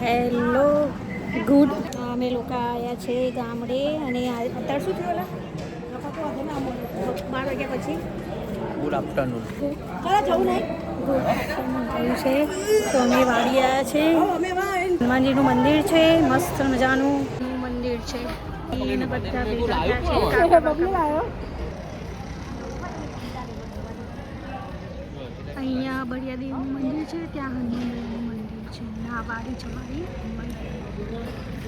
Hello good અમે લોકો આવ્યા છે ગામડે અને અત્યારે શું થયું 12 વાગ્યા પછી ગુડ આફ્ટરનૂન ચાલો જવું નહીં ગુડ આફ્ટરનૂન થયું છે તો અમે વાડી આવ્યા છે હનુમાનજીનું મંદિર છે મસ્ત મજાનું મંદિર છે એને બધા ભેગા થયા છે અહીંયા બળિયાદેવનું મંદિર છે ત્યાં હનુમાનજીનું મંદિર છે આ વાડી છે વાડી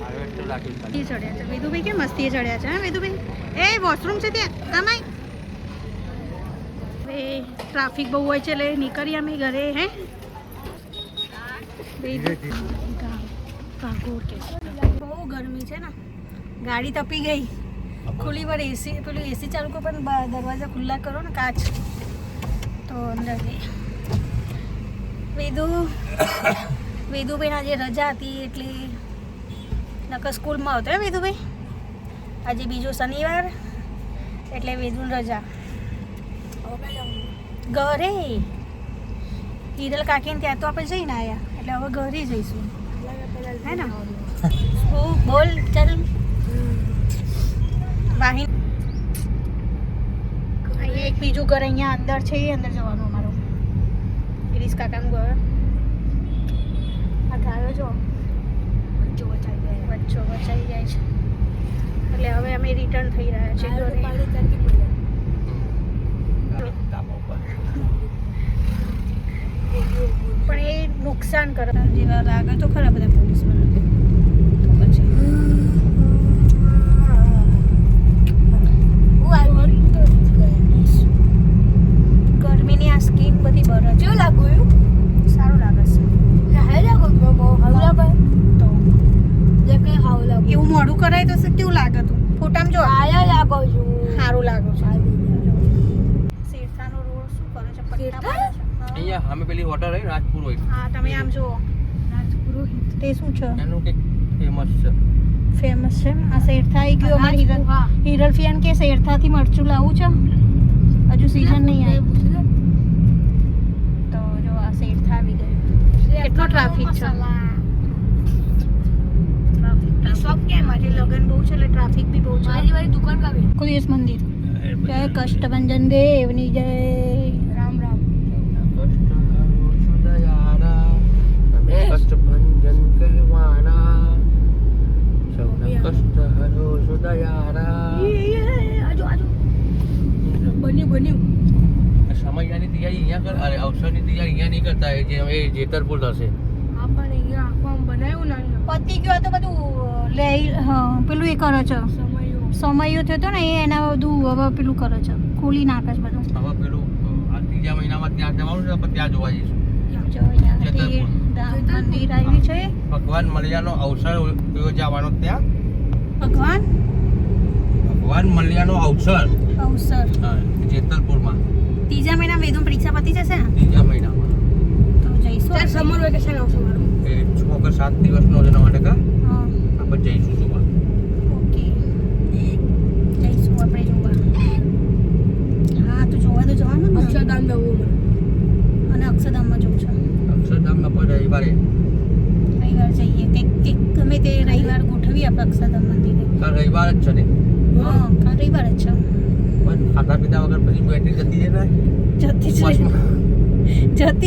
ચડ્યા છે વેદુભાઈ કે મસ્તી ચડ્યા છે હા વેદુભાઈ એ વોશરૂમ છે ત્યાં આમાય હવે ટ્રાફિક બહુ હોય છે એટલે નીકળીએ અમે ઘરે હે બહુ ગરમી છે ને ગાડી તપી ગઈ ખુલ્લી પર એસી પેલું એસી ચાલુ કરો પણ દરવાજા ખુલ્લા કરો ને કાચ તો અંદર ગઈ વેદુભાઈ આજે રજા હતી એટલે નકર સ્કૂલમાં આવતો હે વેદુભાઈ આજે બીજો શનિવાર એટલે વેદુની રજા ઘરે હિરલ કાકીને ત્યાં તો આપણે જઈને આવ્યા એટલે હવે ઘરે જઈશું હે ને બોલ ચાલ વાહી અહીંયા એક બીજું ઘર અહીંયા અંદર છે અંદર જવાનું અમારું ગિરીશ કાકાનું ઘર આ ગાયો જો વચ્ચો વચાઈ જાય છે એટલે હવે અમે રિટર્ન થઈ રહ્યા છીએ ઘરે પણ એ નુકસાન કરે જેવા લાગે તો ખરા બધા પોલીસ વાળા તો પછી ગરમીની આ સ્કીન બધી બરફ કેવું લાગ્યું સારું લાગે છે એવું મોડું કરાય તો કેવું લાગે તું ફોટામાં જો સારું લાગે છે શેરથાનો રોડ શું કરે છે પટ્ટા પાડે છે અહીંયા અમે પેલી હોટલ રહી રાજપુરોહિત હા તમે આમ જુઓ રાજપુરોહિત તે શું છે એનું કંઈક ફેમસ છે આ શેરથા આવી ગયો અમારી હિરલ ફિયાન કે શેરથાથી મરચું લાવું છે હજુ સીઝન નહીં આવી તો જો આ શેરથા આવી ગયું કેટલો ટ્રાફિક છે શોપ કેમ આજે લગન બહુ છે એટલે ટ્રાફિક બી બહુ છે મારી દુકાન કાવી કુલેશ મંદિર જય કષ્ટભંજન દેવની જય રામ રામ કષ્ટભંજન કહેવાના સૌના કષ્ટ હરો સુદયારા બન્યું સમયની તૈયારી અહીંયા કર અરે અવસરની તૈયારી અહીંયા નહીં કરતા જે હવે જેતરપુર થશે પતી ગયો તો બધું પેલું એ કરે છે સમયો થયો ને એ એના બધું હવે પેલું કરે છે ખોલી નાખે છે બધું હવે પેલું આ ત્રીજા મહિનામાં ત્યાં જવાનું છે પણ ત્યાં જોવા જઈશું મંદિર આવ્યું છે ભગવાન મલ્યાનો અવસર યોજાવાનો ત્યાં ભગવાન મલ્યાનો અવસર જેતલપુરમાં ત્રીજા મહિના વેદું પરીક્ષા પતી જશે ને ત્રીજા મહિનામાં તો જઈશું સમર વેકેશન આવશે મારું એ 6 કે 7 દિવસનો છે 9 ટકા આપણે જઈશું જોવા ઓકે જઈશું આપણે જોવા હા તો જોવા તો જવાનું ને અક્ષરધામ જવું અને અક્ષરધામમાં જવું છે અક્ષરધામમાં પણ રવિવાર જઈએ કંઈક ગમે તે રવિવાર ગોઠવી આપણે અક્ષરધામ મંદિરે રવિવાર જ છે ને હા રવિવાર જ છે પણ ખાતા પીતા વગર પછી બેટરી જતી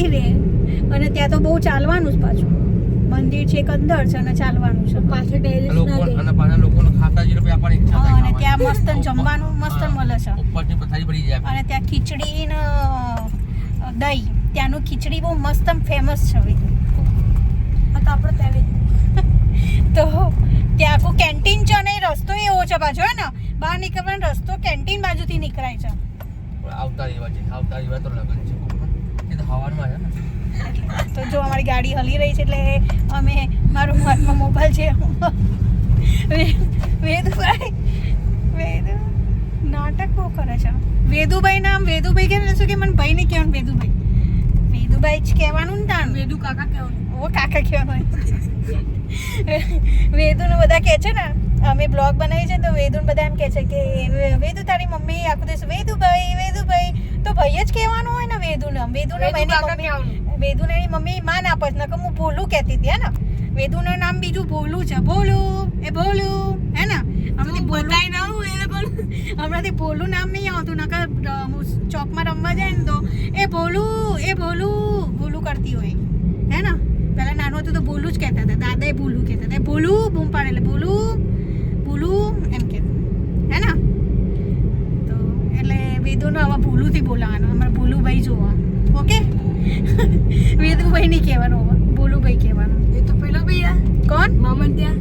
રહે અને ત્યાં તો બહુ ચાલવાનું જ પાછું મંદિર છે એક અંદર છે અને ચાલવાનું છે પાછળ અને પાછા લોકોને ખાતા જ રૂપિયા આપવાની ઈચ્છા થાય અને ત્યાં મસ્ત જમવાનું મસ્ત મળે છે ઉપરથી પથારી ભરી જાય અને ત્યાં ખીચડી ને દહીં ત્યાંનું ખીચડી બહુ મસ્ત ફેમસ છે આપણે ત્યાં તો ત્યાં આખું કેન્ટીન છે અને રસ્તો એવો છે પાછો હે ને બહાર નીકળવાનો રસ્તો કેન્ટીન બાજુથી નીકળાય છે આવતા રીવા તો લગન છે એ તો હવામાં છે ને તો જો અમારી ગાડી હલી રહી છે એટલે અમે મારું હાથમાં મોબાઈલ છે વેદુભાઈ નાટક બહુ કરે છે વેદુભાઈ નામ વેદુભાઈ કે શું કે મને ભાઈ નહીં કહેવાનું વેદુભાઈ જ કહેવાનું ને તાણ વેદુ કાકા કહેવાનું ઓ કાકા કહેવાનું વેદુને બધા કહે છે ને અમે બ્લોગ બનાવી છે તો વેદુને બધા એમ કહે છે કે વેદુ તારી મમ્મી આખું દિવસ વેદુભાઈ તો ભાઈ જ કહેવાનું હોય ને વેદુને વેદુને એની મમ્મી માન આપે છે નકર હું ભોલું કહેતી હતી હે ને વેદુનું નામ બીજું ભોલું છે ભોલું હે ને હમણાંથી બોલાય ના હું એને પણ હમણાંથી ભોલું નામ નહીં આવતું નકર ચોકમાં રમવા જાય ને તો એ ભોલું કરતી હોય હે ને પહેલાં નાનું હતું તો ભોલું જ કહેતા હતા દાદાએ ભોલું કહેતા હતા ભોલું બૂમ પાડે એટલે ભોલું એમ કહેતા હે ને તો એટલે વેદુને હવે ભોલુંથી બોલાવવાનું અમારે ભોલુભાઈ જોવા ઓકે વેદુભાઈ નહીં કહેવાનું હવે ભોલુભાઈ કહેવાનું એ તો પેલો ભૈયા કોણ મામા ત્યાં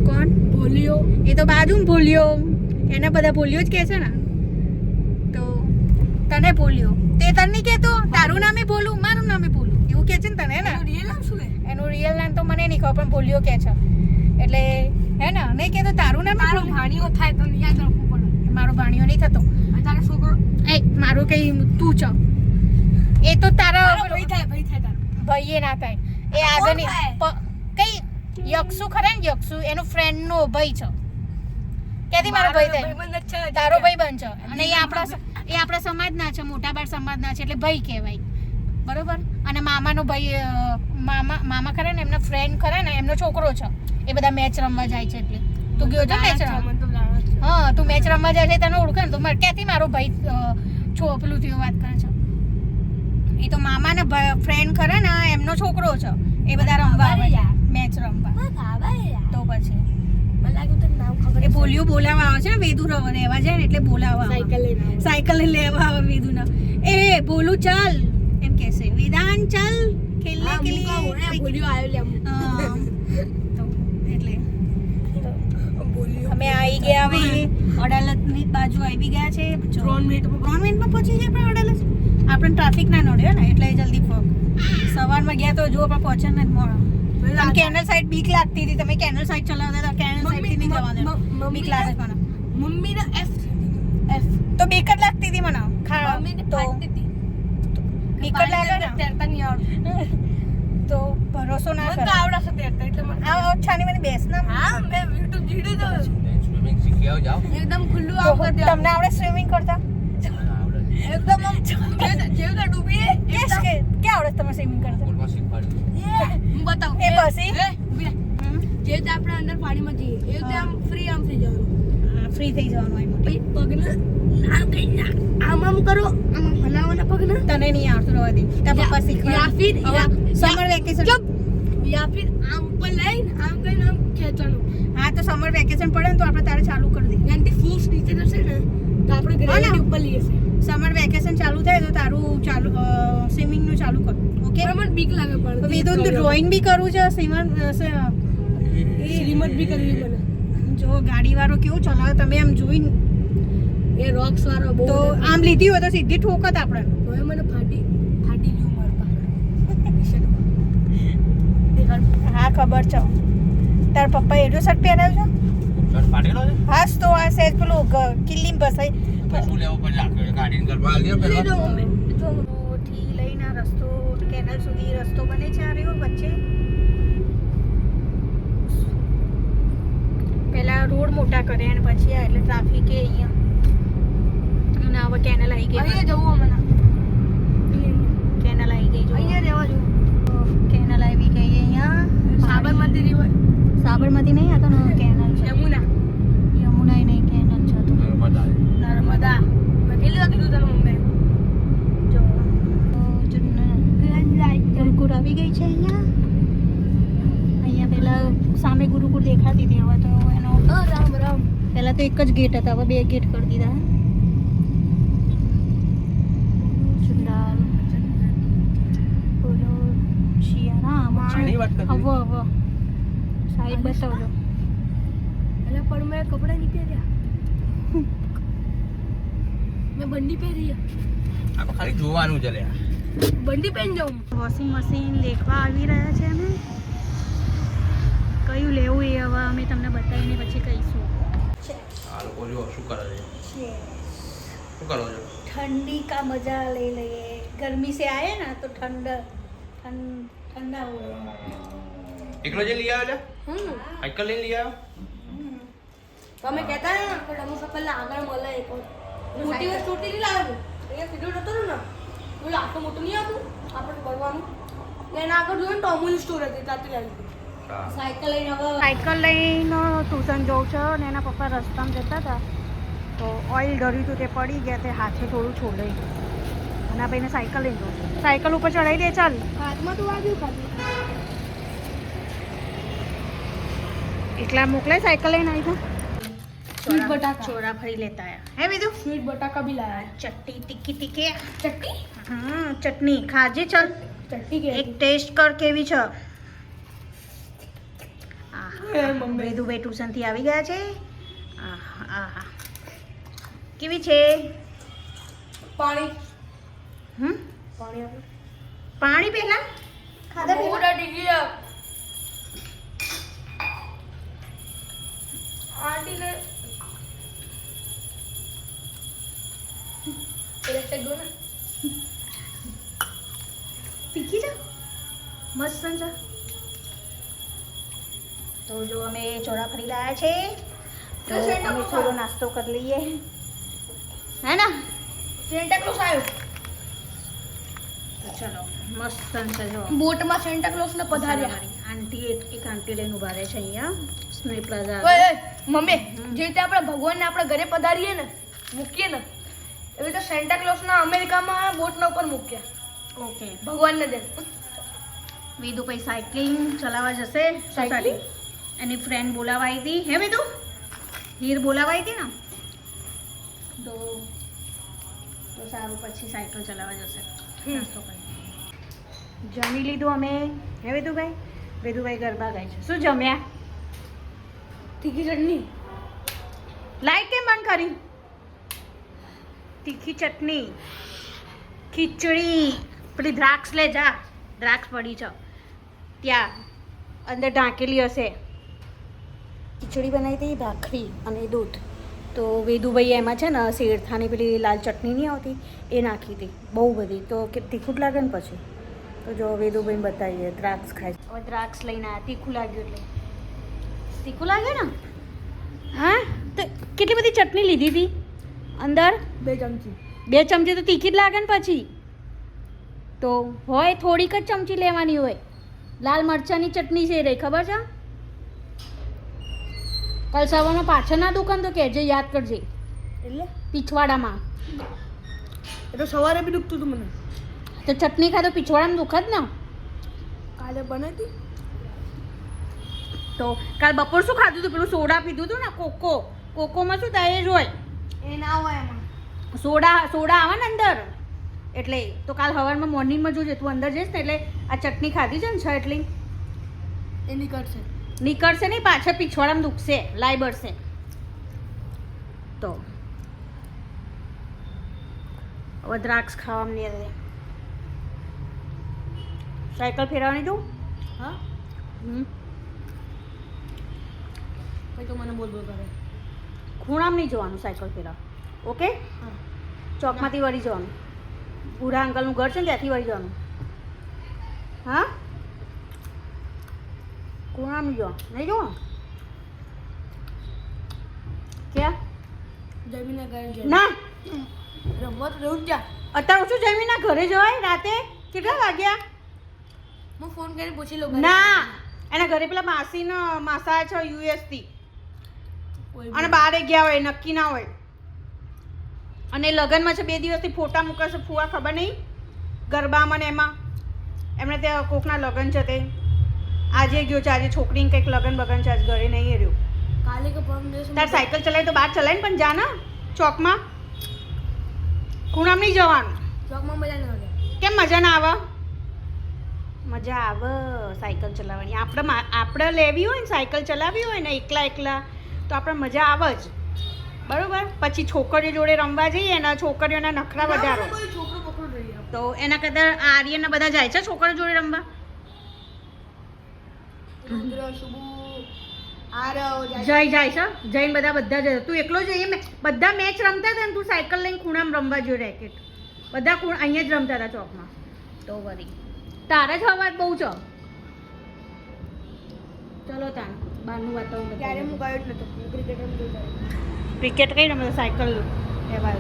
કોણ બોલ્યો એ તો બાજુમાં ભોલ્યો એને બધા ભોલ્યો જ કહે છે ને તો તને ભોલ્યો તે તને નહીં કહેતો તારું નામે ભોલું મારું નામે ભોલું એવું કહે છે ને તને હે ને રિયલ નામ શું એનું રિયલ નામ તો મને નહીં ખબર પણ ભોલ્યો કહે છે એટલે હે ને નહીં કહેતો તારું નામ મારો ભાણીઓ થાય તો યાદ રાખવું પડે મારો ભાણિયો નહીં થતો અને તારો છોકરો એ મારું કઈ તું છે એ તો તારા ભાઈ થાય તારો ભાઈએ ના થાય એ આગળની કોણ કઈ યક્ષુ ખરા ને યક્ષુ એનો ફ્રેન્ડ નો ભાઈ છે ક્યાંથી મારો ભાઈ થાય તારો ભાઈ બન છે અને એ આપણા સમાજના છે મોટા બાર સમાજના છે એટલે ભાઈ કહેવાય બરોબર અને મામાનો ભાઈ મામા ખરા ને એમના ફ્રેન્ડ ખરા ને એમનો છોકરો છે એ બધા મેચ રમવા જાય છે એટલે તું ગયો છો મેચ રમવા હા તું મેચ રમવા જાય છે તને ઓળખે ને તો ક્યાંથી મારો ભાઈ પેલું થયું વાત કરે છે એ તો મામાના ફ્રેન્ડ ખરા ને એમનો છોકરો છે એ બધા રમવા આવે મેચ રમવા તો પછી મને લાગ્યું તને નામ ખબર એ બોલિયો બોલાવા આવે છે ને વેદુ રહેવા જાય ને એટલે બોલાવા આવે સાયકલ લઈને લેવા આવે વેદુના એ બોલું ચાલ એમ કહેશે વિધાન ચાલ ખેલને કે લીએ બોલ્યો આવ્યો લે તો એટલે અમે આવી ગયા હવે અડાલતની બાજુ આવી ગયા છે 3 મિનિટમાં પહોંચી જાય આપણે અડાલત આપણે ટ્રાફિક ના નડ્યો ને એટલે જલ્દી સવારમાં ગયા તો જો આપણે પહોંચે ને મોડા કેનલ સાઈડ બીક લાગતી હતી તમે કેનલ સાઈડ ચલાવતા હતા કેનલ સાઈડ થી નહીં જવા દેતા બીક લાગે મને મમ્મીનો એફ તો બીક જ લાગતી હતી મને મમ્મીને તો ફાટતી હતી બીક જ લાગે ને તરતા નહીં આવડતું તો ભરોસો ના મને કર તો આવડે છે તરતા એટલે મને આ છાની મને બેસ ના હા મેં YouTube જીડી દો સ્વિમિંગ શીખી આવો જાઓ એકદમ ખુલ્લું તો આવ કરી દે તમને આવડે સ્વિમિંગ કરતા એકદમ આમ જેવતા ડૂબીએ કે આવડે તમે સ્વિમિંગ કરતા સ્કૂલમાં શીખવાડ્યું હું બતાવું એ પછી? જે આપણે અંદર પાણીમાં જઈએ એ રીતે આમ ફ્રી આમ થઈ જવાનું ફ્રી થઈ જવાનું એમાં પછી પગને આમ કઈ આમ આમ કરો આમ હલાવવાના પગને તને નહીં આવડતું રહેવા દે તારા પપ્પા શીખવાડે સમર વેકેશન યા ફિર આમ ઉપર લઈને આમ કઈને આમ ખેંચવાનું હા તો સમર વેકેશન પડે ને તો આપણે તારે ચાલુ કરી દઈએ એનાથી ફૂસ નીચે જશે ને તો આપણે ગ્રેવિટી ઉપર લઈએ છે સમર વેકેશન ચાલુ થાય તો તારું ચાલુ સ્વિમિંગ નું ચાલુ કર ઓકે પણ મને બીક લાગે પણ વેદો તો ડ્રોઈંગ બી કરવું છે શ્રીમત બી કરવી મને જો ગાડી વાળો કેવું ચલાવે તમે આમ જોઈને એ રોક્સ વાળો બહુ તો આમ લીધી હોય તો સીધી ઠોકત આપણે તોય મને ફાટી ગયું મારું હા ખબર છે તાર પપ્પા એડો શર્ટ પહેરાવ્યો છે શર્ટ ફાટેલો છે હાસ તો આ સેજ પેલું કિલ્લીમ બસાઈ શું લેવું પડે આખરે ગાડીને કરવા આલી દે પહેલા થી લઈને આ રસ્તો કેનલ સુધી રસ્તો બને છે આ રહ્યો વચ્ચે પહેલા રોડ મોટા કર્યા અને પછી આ એટલે ટ્રાફિક એ અહીંયા અને હવે કેનલ આવી ગઈ અહીંયા જવું મને કેનલ આવી ગઈ જો અહીંયા રહેવા જવું કેનલ આવી ગઈ અહીંયા સાબરમતી રિવર સાબરમતી નહીં આ તો કેનલ છે યમુના યમુના નહીં કેનલ છે તો નર્મદા નર્મદા મેં કેટલી વાર કીધું તને મમ્મી જો ગુરુકુળ આવી ગઈ છે અહીંયા પેલા સામે ગુરુકુળ દેખાતી હતી હવે તો એનો રામ રામ પહેલા તો એક જ ગેટ હતા હવે 2 ગેટ કરી દીધા ચુંડાલ બોલો શિયારામ શાની વાત કરતી હવે સાઈડ બતાવજો એટલે પણ મેં કપડાં નહીં પહેર્યા મેં બંડી પહેરી આ તો ખાલી જોવાનું છે લે બંડી પહેરી જાઉં વોશિંગ મશીન લેખવા આવી રહ્યા છે અમે કયું લેવું એ હવે અમે તમને બતાવીને પછી કહીશું આ લોકો જો શું કરે છે શું કરો છો ठंडी का मजा ले लिए गर्मी से आए ना तो ठंडा हो गया એકલો જે લઈ આવ્યો છે સાયકલ લઈને લઈ આવ્યો તમે કહેતા ને કે ડમો પહેલા આગળ મળે એક મોટી વસ્તુ નહીં લાવ્યો અહીંયા સીધું નતો ને બોલો આટલું મોટું નહીં આવતું આપણે ભરવાનું એના આગળ જોયું ટોમુલ સ્ટોર હતી ત્યાંથી લઈ લીધી. સાયકલ લઈને ટ્યુશન જવું છે અને એના પપ્પા રસ્તામાં જતા હતા તો ઓઇલ ધર્યું હતું તે પડી ગયા તે હાથે થોડું છોડાઈ અને આ ભાઈને સાયકલ લઈને જવું છે. સાયકલ ઉપર ચડાવી દે ચાલ. હાથમાં તો વાગ્યું ખાલી. એકલા મોકલાય સાયકલ લઈને આવી તો સ્વીટ બટાકા. ચોરા ફરી લેતા આયા હે બીજું સ્વીટ બટાકા બી લાયા. ચટણી તીખી તીખી ચટણી હા ચટણી ખાજે ચાલ ચટણી કે એક ટેસ્ટ કર કેવી છે. એ મમ્મી. વેદુભાઈ ટ્યુશનથી આવી ગયા છે. આહા કેવી છે પાણી હમ પાણી આપો. પાણી પહેલા ખાધા પહેલા મોટા ટીકી આંટીને ઇલેક્ટ્રિક દો ને. તીખી છે મસ્ત છે. તો જો અમે ચોરાફળી લાયા છે તો અમે થોડો નાસ્તો કરી લઈએ હે ને. સેન્ટા ક્લોઝ આવ્યો. તો ચલો મસ્ત છે જો બોટમાં સેન્ટા ક્લોઝ ને પધાર્યા. આંટી એક આંટી લઈને ઉભા રહે છે અહીંયા સ્નેહ પ્લાઝા. ઓય મમ્મી, જે રીતે આપણે ભગવાનને આપણા ઘરે પધારીએ ને મૂકીએ ને એવી રીતે સેન્ટા ક્લોઝના અમેરિકામાં બોટના ઉપર મૂક્યા ઓકે ભગવાનને દે. વેદુભાઈ સાયકલિંગ ચલાવવા જશે સોસાયટી. એની ફ્રેન્ડ બોલાવા આવી હતી હે વેદુ હીર બોલાવા આવી હતી ને તો સારું પછી સાયકલ ચલાવવા જશે નાસ્તો કરી. જમી લીધું અમે હે વેદુભાઈ. વેદુભાઈ ગરબા ગાય છે. શું જમ્યા? તીખી ચટણી. લાઈટ કેમ બંધ કરી? તીખી ચટણી ખીચડી પેલી દ્રાક્ષ લે જા દ્રાક્ષ પડી છે ત્યાં અંદર ઢાંકેલી હશે. ખીચડી બનાવી હતી ભાખરી અને દૂધ. તો વેદુભાઈ એમાં છે ને શેરથાની પેલી લાલ ચટણી નહીં આવતી એ નાખી હતી બહુ બધી. તો કે તીખું લાગે ને પછી તો જો વેદુભાઈને બતાવીએ દ્રાક્ષ ખાય. હવે દ્રાક્ષ લઈને આવ્યા તીખું લાગ્યું એટલે તીખું લાગે ને. હા તો કેટલી બધી ચટણી લીધી હતી અંદર 2 ચમચી. 2 ચમચી તો તીખી જ લાગે ને પછી તો હોય થોડીક જ ચમચી લેવાની હોય. લાલ મરચાંની ચટણી છે રહી ખબર છે. કાલ સવારમાં પાછળના દુકાન તો કહેજે યાદ કરજે એટલે પીછવાડામાં. એ તો સવારે બી દુખતું હતું મને. તો ચટણી ખાય તો પીછવાડામાં દુખે જ ને. કાલે બનાવી તો કાલ બપોર શું ખાધું હતું? પેલું સોડા પીધું હતું ને કોકોમાં શું થાય એ જ હોય. એ ના હોય એમાં. સોડા આવે ને અંદર એટલે તો કાલ સવારમાં મોર્નિંગમાં જોજે તું અંદર જઈશ ને એટલે આ ચટણી ખાધી છે ને એટલી એ નીકળશે. નીકળશે નહીં પાછળ પીછવાડામાં દુખશે લાઈ બળશે. તો હવે દ્રાક્ષ ખાવામાં નહીં આવે. સાયકલ ફેરવવાની તું હા પછી તો મને બોલ કરે. ખૂણામાં નહીં જવાનું સાયકલ ફેરવ. ઓકે હા ચોકમાંથી વળી જવાનું. બુઢા અંકલનું ઘર છે ને ત્યાંથી વળી જવાનું. હા ખૂણામાં જો નહીં જો ક્યાં જમીને ઘરે ના રમવા તો રહેવું જ જા. અત્યારે ઓછું જમીના ઘરે જવાય રાતે કેટલા વાગ્યા? હું ફોન કરી પૂછી લઉં. ના એના ઘરે પેલા માસા છે યુએસ થી અને બારે ગયા હોય નક્કી ના હોય. અને લગ્નમાં છે 2 દિવસથી ફોટા મૂકશે ફુવા ખબર નહીં ગરબામાં ને એમાં એમણે ત્યાં કોકના લગ્ન છે તે આજે ગયો છે. આજે છોકરીને કંઈક લગ્ન બગન છે આજ ઘરે નહીં રહ્યું. કાલે કે પરમ દિવસ તાર સાયકલ ચલાવી તો બહાર ચલાવીને પણ જા ને ચોકમાં. ખૂણામાં નહીં જવાનું. ચોકમાં મજા ન આવે. કેમ મજા ના આવે? મજા આવે સાયકલ ચલાવવાની. આપણે લેવી હોય ને સાયકલ ચલાવવી હોય ને એકલા તો આપણે મજા આવે જ બરોબર. પછી છોકરીઓ જોડે રમવા જઈએ ને છોકરીઓના નખરા વધારો છોકરો પકડો રહી. તો એના કરતાં આર્યના બધા જાય છે છોકરીઓ જોડે રમવા. રુદ્ર શુભુ આરવ જાય છે જઈને બધા જાય. તું એકલો જઈએ બધા મેચ રમતા હતા ને તું સાયકલ લઈને ખૂણામાં રમવા જોઈએ રેકેટ. બધા અહીંયા જ રમતા હતા ચોકમાં. તો વળી તારે જ અવાજ બહુ છે. ચલો તાન બહારનું વાતાવરણ ત્યારે હું ગયો જ નતો. ક્રિકેટ રમતો હતો. ક્રિકેટ કઈ રમે સાયકલ લેવા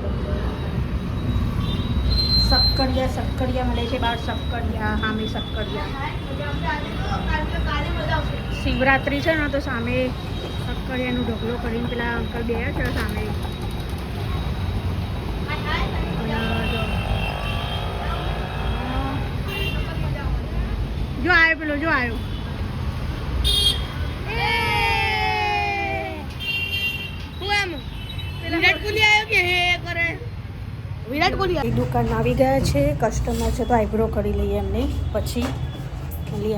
શક્કરિયા મળે છે બહાર. શક્કરિયા સામે શક્કરિયા. શિવરાત્રી છે ને તો સામે શક્કરિયાનું ઢગલો કરીને પેલા અંકલ બે છે સામે. જો આવ્યો પેલો, જો આવ્યો. વિરાટ કોહલી દુકાનમાં આવી ગયા છે. કસ્ટમર છે તો આઈબ્રો કરી લઈએ એમને, પછી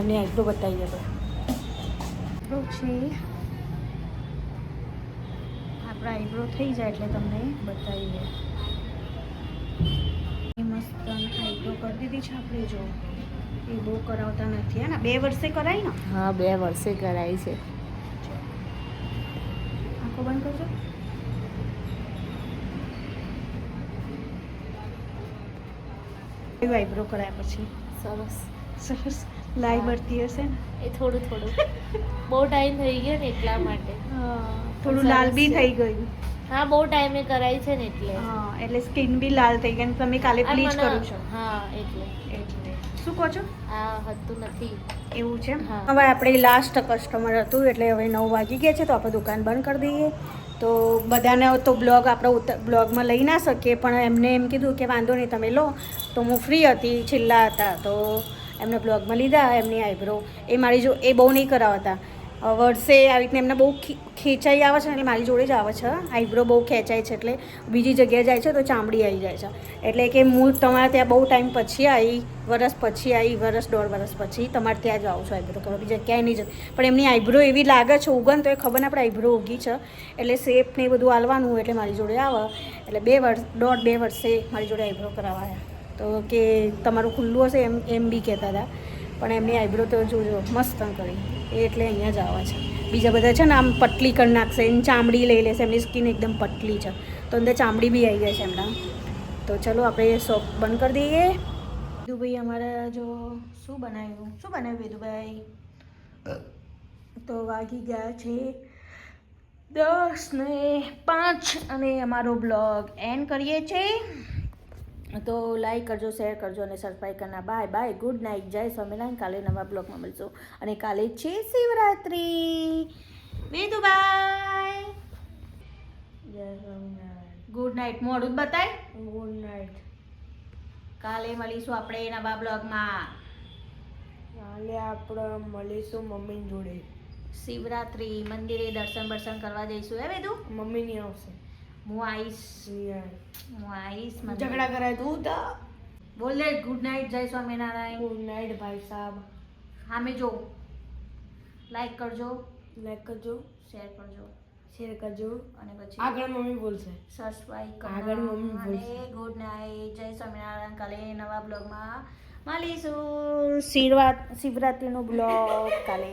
એમને આઈબ્રો બતાવીએ. તો આઈબ્રો છે, આપણા આઈબ્રો થઈ જાય એટલે તમને બતાવીએ. મસ્ત આઈબ્રો કરી દીધી છે આપણે. જો એ બહુ કરાવતા નથી હે ને. 2 વર્ષે કરાય ને? હા 2 વર્ષે કરાઈ છે. આંખો બંધ કરજો. આઈબ્રો કરાયા પછી સરસ. સરસ લાઈ બળતી હશે ને. એ થોડું બહુ ટાઈમ થઈ ગયો ને એટલા માટે. થોડું લાલ બી થઈ ગયું. હા બહુ ટાઈમે કરાઈ છે ને એટલે. હા એટલે સ્કિન બી લાલ થઈ ગઈ. અને તમે કાલે બ્લીચ કરો છો. હા એટલે શું કહો છો? આ હતું નથી એવું છે. હા. હવે આપણે લાસ્ટ કસ્ટમર હતું એટલે હવે 9 વાગી ગયા છે તો આપણે દુકાન બંધ કરી દઈએ. તો બધાને તો બ્લોગ આપણે બ્લોગમાં લઈ ના શકીએ, પણ એમને એમ કીધું કે વાંધો નહીં તમે લો. તો હું ફ્રી હતી, છેલ્લા હતા તો એમને બ્લોગમાં લીધા. એમની આઈબ્રો એ મારી જો એ બહુ નહીં કરાવતા. વર્ષે આવી રીતના એમને બહુ ખેંચાઈ આવે છે ને એટલે મારી જોડે જ આવે છે. આઈબ્રો બહુ ખેંચાય છે એટલે બીજી જગ્યાએ જાય છે તો ચામડી આવી જાય છે. એટલે કે હું તમારે ત્યાં બહુ ટાઈમ પછી આવી, વરસ પછી આવી, વરસ 1.5 વર્ષ પછી તમારે ત્યાં જ આવું છું આઈબ્રો કરવા, બીજા ક્યાંય નહીં જતું. પણ એમની આઈબ્રો એવી લાગે છે ઉગન, તો એ ખબર ને આપણે આઈબ્રો ઉગી છે એટલે શેપ ને એ બધું હાલવાનું એટલે મારી જોડે આવે. એટલે 1.5-2 વર્ષે મારી જોડે આઈબ્રો કરાવાયા. તો કે તમારું ખુલ્લું હશે એમ બી કહેતા હતા. પણ એમની આઈબ્રો તો જોજો મસ્ત કરી એટલે અહીંયા જ આવે છે. બીજા બધા છે ને આમ પટલી કરી નાખશે, એની ચામડી લઈ લેશે. એમની સ્કિન એકદમ પતલી છે તો અંદર ચામડી બી આવી જાય છે એમના. તો ચલો આપણે શોપ બંધ કરી દઈએ. વેદુભાઈ અમારા જો શું બનાવ્યું વેદુભાઈ? તો વાગી ગયા છે 10:05 અને અમારો બ્લોગ એન્ડ કરીએ છીએ. તો લાઈક કરજો, શેર કરજો અને સબસ્ક્રાઈબ કરના. બાય બાય, ગુડ નાઇટ, જય સ્વામિનારાયણ. કાલે નવા બ્લોગમાં મળશું અને કાલે છે શિવરાત્રી. વેદુભાઈ જય સ્વામિનારાયણ, ગુડ નાઇટ. મોડું જ બતાય. Good night. કાલે મળીશું આપણે નવા બ્લોગમાં. કાલે આપણે મળીશું મમ્મી જોડે. શિવરાત્રી મંદિરે દર્શન કરવા જઈશું. હે વેદુ? મમ્મી નહીં આવશે. હું આવીશ. ઝઘડા કરાય તું તો બોલ દે ગુડ નાઇટ, જય સ્વામિનારાયણ. ગુડ નાઇટ ભાઈ સાહેબ. હા મેં જો લાઈક કરજો, શેર કરજો અને પછી આગળ મમ્મી બોલશે. સબસ્ક્રાઇબ આગળ મમ્મી કરજો બોલશે. અને ગુડ નાઇટ, જય સ્વામિનારાયણ. કાલે નવા બ્લોગમાં મળીશું. શિવરાત્રીનો બ્લોગ કાલે.